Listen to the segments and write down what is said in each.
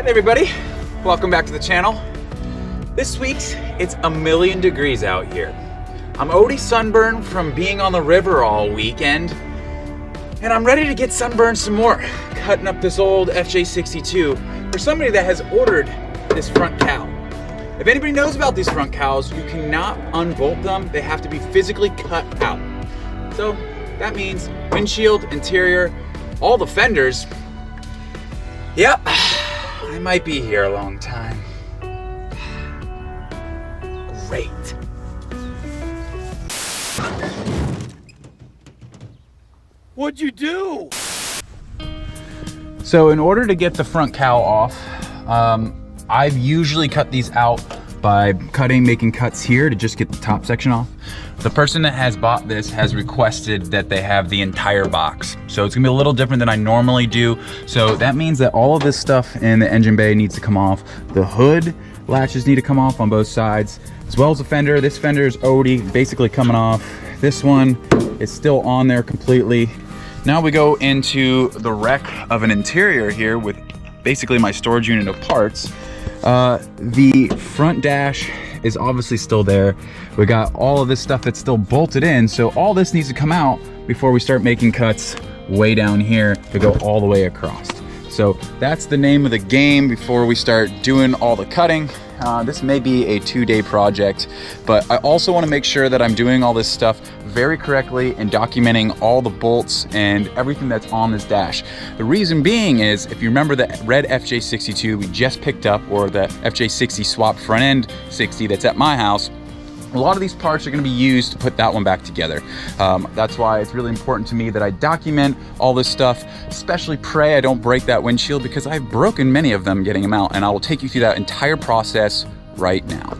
Hey everybody, welcome back to the channel. This week's it's a million degrees out here. I'm already sunburned from being on the river all weekend, and I'm ready to get sunburned some more, cutting up this old FJ62 for somebody that has ordered this front cowl. If anybody knows about these front cowls, you cannot unbolt them. They have to be physically cut out. So that means windshield, interior, all the fenders. Yep, I might be here a long time. Great. What'd you do? So in order to get the front cowl off, I've usually cut these out by making cuts here to just get the top section off. The person that has bought this has requested that they have the entire box. So it's gonna be a little different than I normally do. So that means that all of this stuff in the engine bay needs to come off. The hood latches need to come off on both sides, as well as the fender. This fender is already basically coming off. This one is still on there completely. Now we go into the wreck of an interior here with basically my storage unit of parts. The front dash is obviously still there. We got all of this stuff that's still bolted in, so all this needs to come out before we start making cuts way down here to go all the way across. So that's the name of the game before we start doing all the cutting. This may be a 2-day project, but I also want to make sure that I'm doing all this stuff very correctly and documenting all the bolts and everything that's on this dash. The reason being is, if you remember the red FJ62 we just picked up, or the FJ60 swap front end 60 that's at my house, a lot of these parts are going to be used to put that one back together. That's why it's really important to me that I document all this stuff, especially pray I don't break that windshield, because I've broken many of them getting them out, and I will take you through that entire process right now.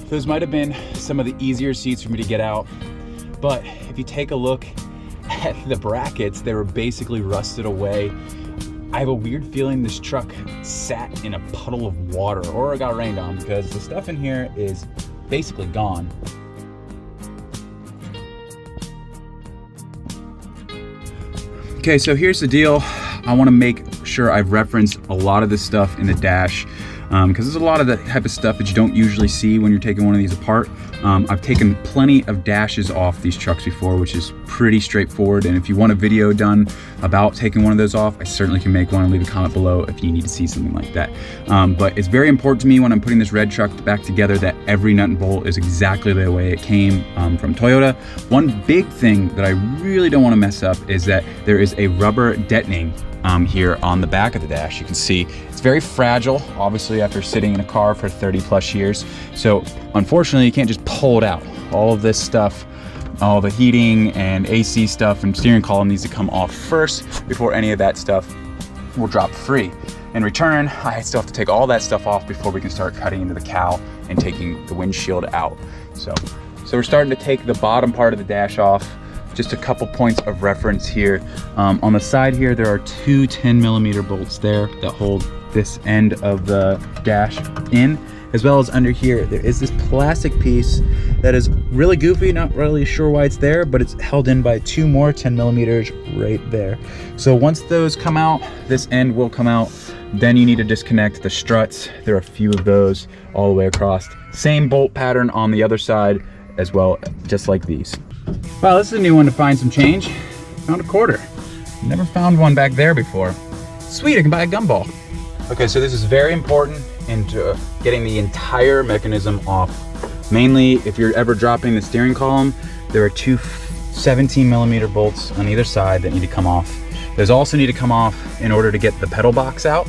Those might have been some of the easier seats for me to get out, but if you take a look at the brackets, they were basically rusted away. I have a weird feeling this truck sat in a puddle of water, or it got rained on, because the stuff in here is basically gone. Okay, so here's the deal. I want to make sure I've referenced a lot of this stuff in the dash, because there's a lot of the type of stuff that you don't usually see when you're taking one of these apart. I've taken plenty of dashes off these trucks before, which is pretty straightforward, and if you want a video done about taking one of those off, I certainly can make one, and leave a comment below if you need to see something like that. But it's very important to me when I'm putting this red truck back together that every nut and bolt is exactly the way it came from Toyota. One big thing that I really don't want to mess up is that there is a rubber detonating here on the back of the dash. You can see it's very fragile, obviously, after sitting in a car for 30 plus years. So unfortunately, you can't just pull it out. All of this stuff, all the heating and AC stuff and steering column needs to come off first before any of that stuff will drop free. In return, I still have to take all that stuff off before we can start cutting into the cowl and taking the windshield out. So we're starting to take the bottom part of the dash off. Just a couple points of reference here. On the side here, there are two 10mm bolts there that hold this end of the dash in, as well as under here, there is this plastic piece that is really goofy, not really sure why it's there, but it's held in by two more 10mm right there. So once those come out, this end will come out. Then you need to disconnect the struts. There are a few of those all the way across. Same bolt pattern on the other side as well, just like these. Wow, this is a new one to find some change. Found a quarter. Never found one back there before. Sweet, I can buy a gumball. Okay, so this is very important into getting the entire mechanism off. Mainly, if you're ever dropping the steering column, there are two 17mm bolts on either side that need to come off. Those also need to come off in order to get the pedal box out.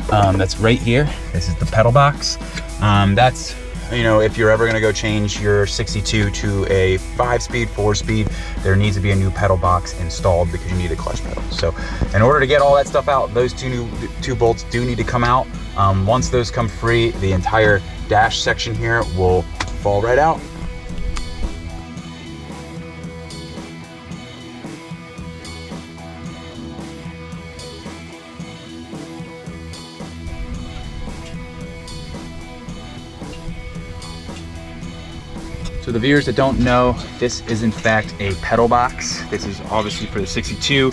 That's right here. This is the pedal box. That's you know, if you're ever gonna go change your 62 to a 5-speed, 4-speed, there needs to be a new pedal box installed because you need a clutch pedal. So in order to get all that stuff out, those two bolts do need to come out. Once those come free, the entire dash section here will fall right out. So the viewers that don't know, this is in fact a pedal box. This is obviously for the 62.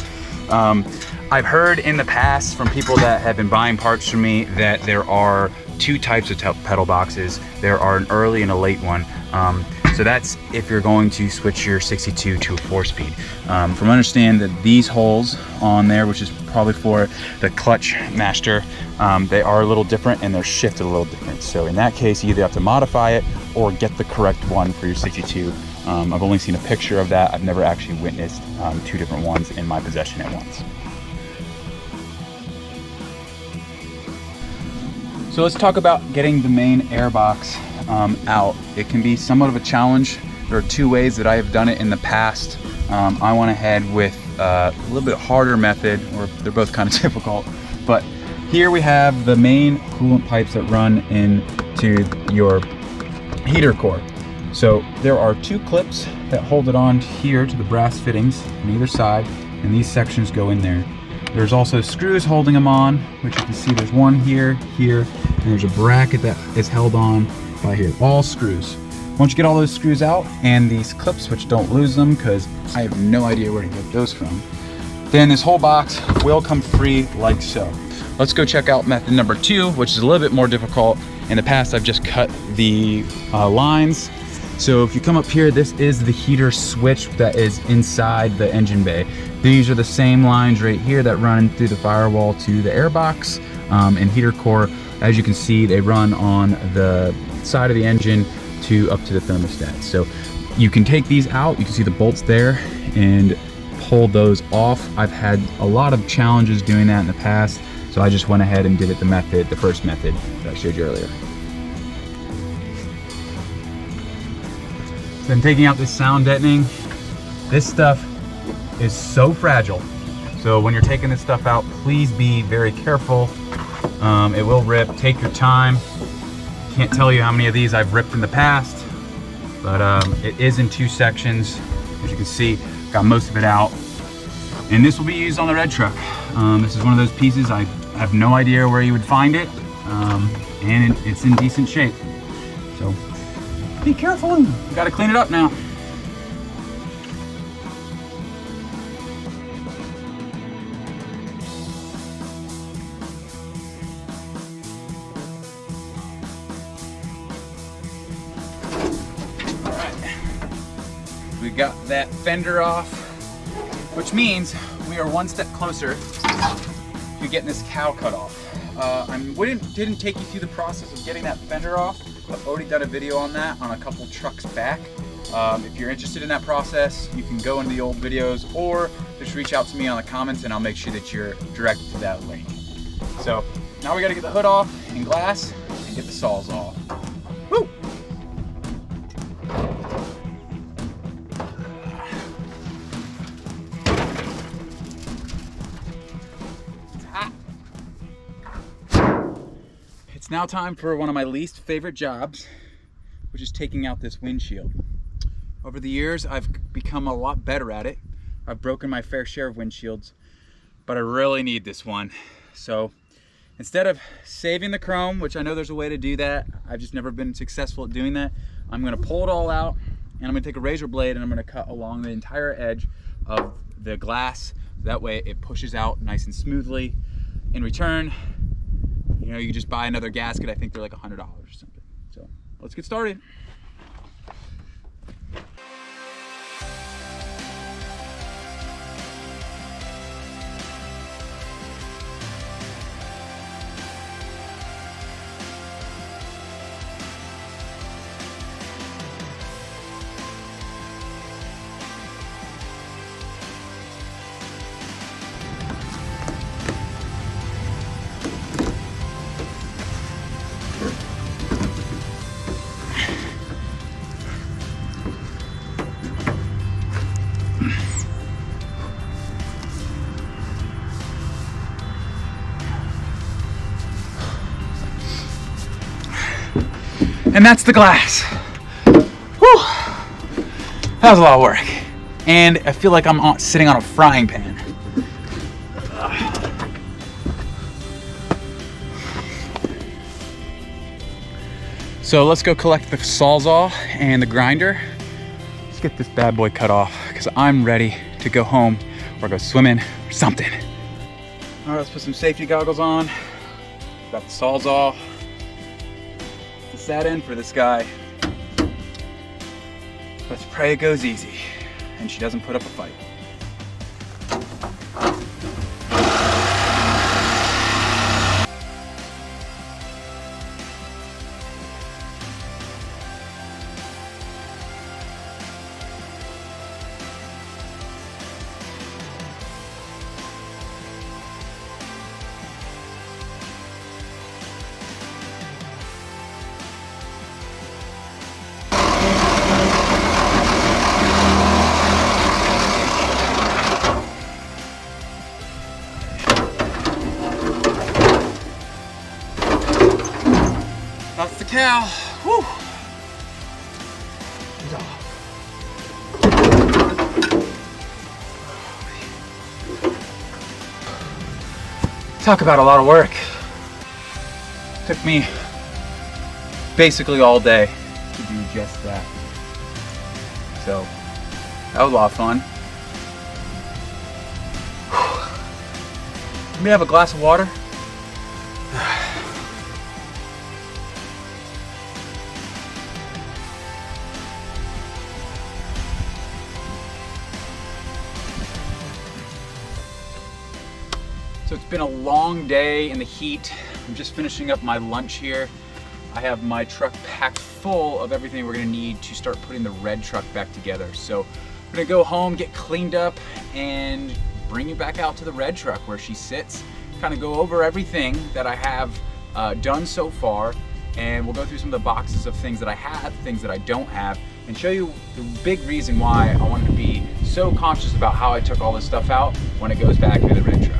I've heard in the past from people that have been buying parts from me that there are two types of pedal boxes. There are an early and a late one. So that's if you're going to switch your 62 to a 4-speed. From understand that these holes on there, which is probably for the clutch master, they are a little different and they're shifted a little different. So in that case, you either have to modify it or get the correct one for your 62. I've only seen a picture of that. I've never actually witnessed two different ones in my possession at once. So let's talk about getting the main air box out. It can be somewhat of a challenge. There are two ways that I have done it in the past. I went ahead with a little bit harder method, or they're both kind of difficult. But here we have the main coolant pipes that run into your heater core. So there are two clips that hold it on here to the brass fittings on either side, and these sections go in there. There's also screws holding them on, which you can see there's one here, here, and there's a bracket that is held on by here. All screws. Once you get all those screws out and these clips, which don't lose them because I have no idea where to get those from, then this whole box will come free like so. Let's go check out method number 2, which is a little bit more difficult. In the past, I've just cut the lines. So if you come up here, this is the heater switch that is inside the engine bay. These are the same lines right here that run through the firewall to the airbox and heater core. As you can see, they run on the side of the engine to up to the thermostat. So you can take these out. You can see the bolts there and pull those off. I've had a lot of challenges doing that in the past. So I just went ahead and did it the first method that I showed you earlier. So I'm taking out this sound deadening. This stuff is so fragile. So when you're taking this stuff out, please be very careful. It will rip, take your time. Can't tell you how many of these I've ripped in the past, but it is in 2 sections. As you can see, got most of it out. And this will be used on the red truck. This is one of those pieces I have no idea where you would find it, and it's in decent shape. So be careful, you gotta clean it up now. All right, we got that fender off, which means we are one step closer to getting this cowl cut off. I didn't take you through the process of getting that fender off. I've already done a video on that on a couple trucks back. If you're interested in that process, you can go into the old videos or just reach out to me on the comments and I'll make sure that you're directed to that link. So now we gotta get the hood off and glass and get the saws off. Woo! It's now time for one of my least favorite jobs, which is taking out this windshield. Over the years, I've become a lot better at it. I've broken my fair share of windshields, but I really need this one. So instead of saving the chrome, which I know there's a way to do that, I've just never been successful at doing that, I'm gonna pull it all out and I'm gonna take a razor blade and I'm gonna cut along the entire edge of the glass. That way it pushes out nice and smoothly. In return, you know, you just buy another gasket. I think they're like $100 or something. So let's get started. And that's the glass. Whew. That was a lot of work. And I feel like I'm sitting on a frying pan. So let's go collect the Sawzall and the grinder. Let's get this bad boy cut off because I'm ready to go home or go swimming or something. All right, let's put some safety goggles on. Got the Sawzall. The sad end for this guy. Let's pray it goes easy and she doesn't put up a fight. That's the cow. Whew. Talk about a lot of work. Took me basically all day to do just that. So that was a lot of fun. Let me have a glass of water. So it's been a long day in the heat. I'm just finishing up my lunch here. I have my truck packed full of everything we're gonna need to start putting the red truck back together. So I'm gonna go home, get cleaned up, and bring you back out to the red truck where she sits, kind of go over everything that I have done so far, and we'll go through some of the boxes of things that I have, things that I don't have, and show you the big reason why I wanted to be so conscious about how I took all this stuff out when it goes back to the red truck.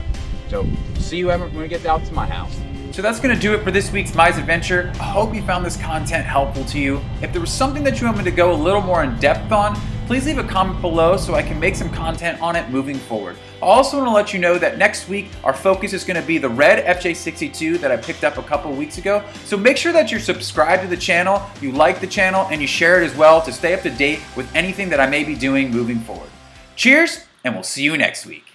So see you when we get out to my house. So that's gonna do it for this week's Mize adventure. I hope you found this content helpful to you. If there was something that you want me to go a little more in depth on, please leave a comment below so I can make some content on it moving forward. I also want to let you know that next week our focus is going to be the red FJ62 that I picked up a couple weeks ago. So make sure that you're subscribed to the channel, you like the channel, and you share it as well to stay up to date with anything that I may be doing moving forward. Cheers, and we'll see you next week.